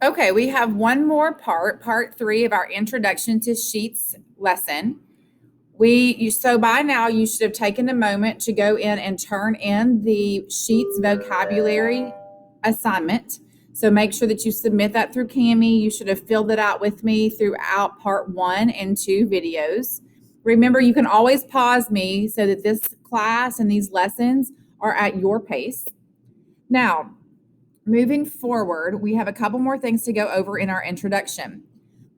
Okay, we have one more part 3 of our Introduction to Sheets lesson. So by now you should have taken a moment to go in and turn in the Sheets vocabulary assignment. So make sure that you submit that through Kami. You should have filled it out with me throughout part 1 and 2 videos. Remember, you can always pause me so that this class and these lessons are at your pace. Now, moving forward, we have a couple more things to go over in our introduction.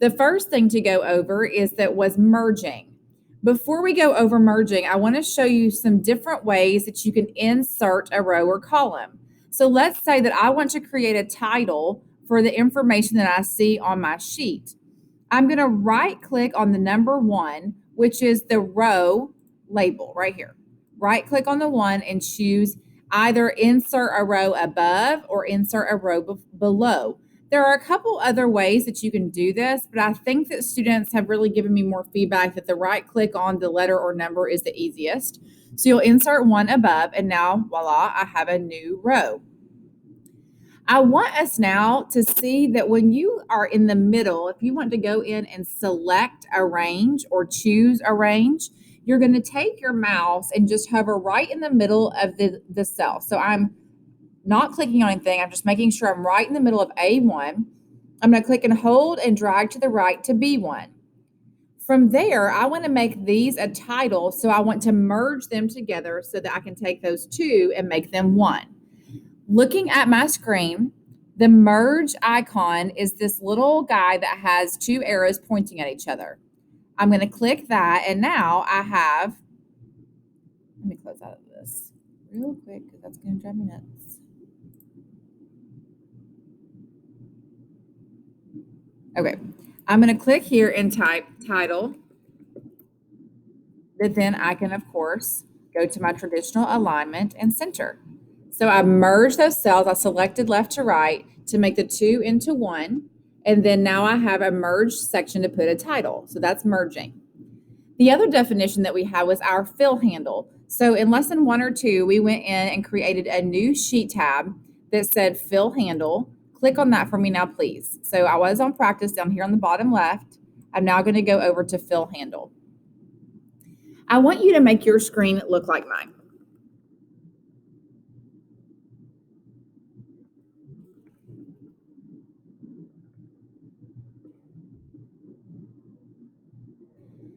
The first thing to go over was merging. Before we go over merging, I want to show you some different ways that you can insert a row or column. So let's say that I want to create a title for the information that I see on my sheet. I'm going to right click on the number 1, which is the row label right here. Right click on the 1 and choose either insert a row above or insert a row below. There are a couple other ways that you can do this, but I think that students have really given me more feedback that the right click on the letter or number is the easiest. So you'll insert 1 above, and now voila, I have a new row. I want us now to see that when you are in the middle, if you want to go in and select arrange or choose arrange, you're going to take your mouse and just hover right in the middle of the cell. So I'm not clicking on anything. I'm just making sure I'm right in the middle of A1. I'm going to click and hold and drag to the right to B1. From there, I want to make these a title. So I want to merge them together so that I can take those 2 and make them 1. Looking at my screen, the merge icon is this little guy that has 2 arrows pointing at each other. I'm going to click that, and now I have, let me close out of this real quick because that's going to drive me nuts. Okay, I'm going to click here and type title, but then I can, of course, go to my traditional alignment and center. So I merged those cells. I selected left to right to make the 2 into 1. And then now I have a merged section to put a title. So that's merging. The other definition that we had was our fill handle. So in lesson 1 or 2, we went in and created a new sheet tab that said fill handle. Click on that for me now, please. So I was on practice down here on the bottom left. I'm now going to go over to fill handle. I want you to make your screen look like mine.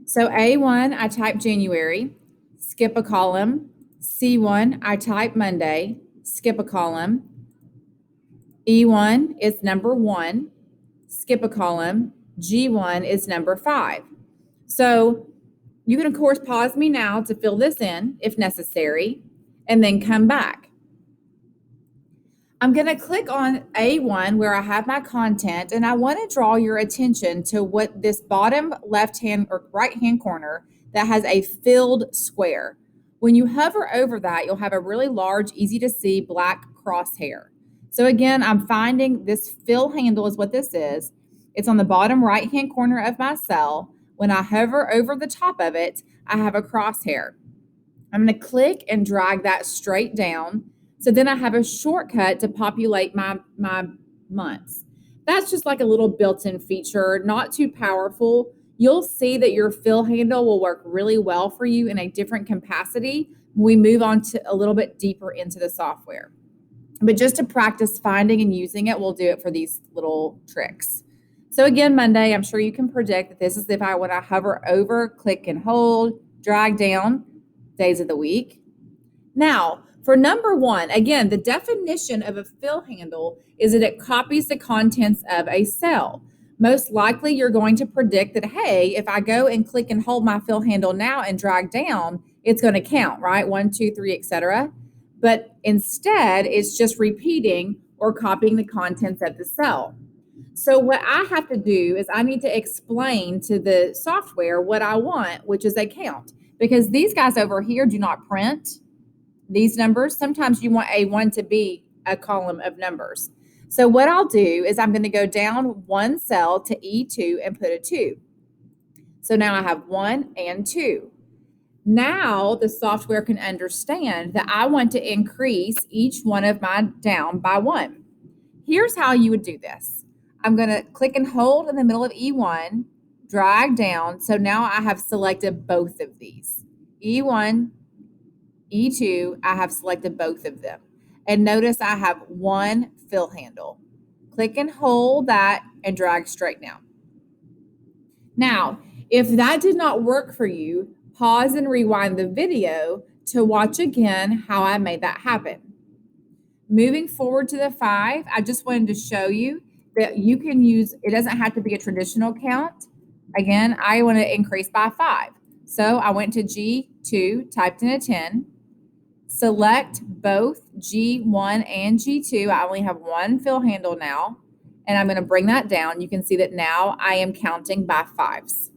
So A1, I type January, skip a column. C1, I type Monday, skip a column. E1 is number 1, skip a column. G1 is number 5. So you can, of course, pause me now to fill this in if necessary, and then come back. I'm going to click on A1 where I have my content, and I want to draw your attention to what this bottom left-hand or right-hand corner that has a filled square. When you hover over that, you'll have a really large, easy to see black crosshair. So again, I'm finding this fill handle is what this is. It's on the bottom right-hand corner of my cell. When I hover over the top of it, I have a crosshair. I'm going to click and drag that straight down. So then I have a shortcut to populate my months. That's just like a little built-in feature, not too powerful. You'll see that your fill handle will work really well for you in a different capacity when we move on to a little bit deeper into the software. But just to practice finding and using it, we'll do it for these little tricks. So again, Monday, I'm sure you can predict that this is if I want to hover over, click and hold, drag down days of the week. Now, for number 1, again, the definition of a fill handle is that it copies the contents of a cell. Most likely, you're going to predict that, hey, if I go and click and hold my fill handle now and drag down, it's going to count, right? 1, 2, 3, etc. But instead, it's just repeating or copying the contents of the cell. So what I have to do is I need to explain to the software what I want, which is a count, because these guys over here do not print these numbers. Sometimes you want A1 to be a column of numbers. So what I'll do is I'm going to go down 1 cell to E2 and put a 2. So now I have 1 and 2. Now the software can understand that I want to increase each one of my down by 1. Here's how you would do this. I'm going to click and hold in the middle of E1, drag down. So now I have selected both of these. E1, E2, I have selected both of them. And notice I have one fill handle. Click and hold that and drag straight down. Now, if that did not work for you, pause and rewind the video to watch again how I made that happen. Moving forward to the 5, I just wanted to show you that you can use, it doesn't have to be a traditional count. Again, I want to increase by 5. So I went to G2, typed in a 10, select both G1 and G2. I only have one fill handle now, and I'm going to bring that down. You can see that now I am counting by 5s.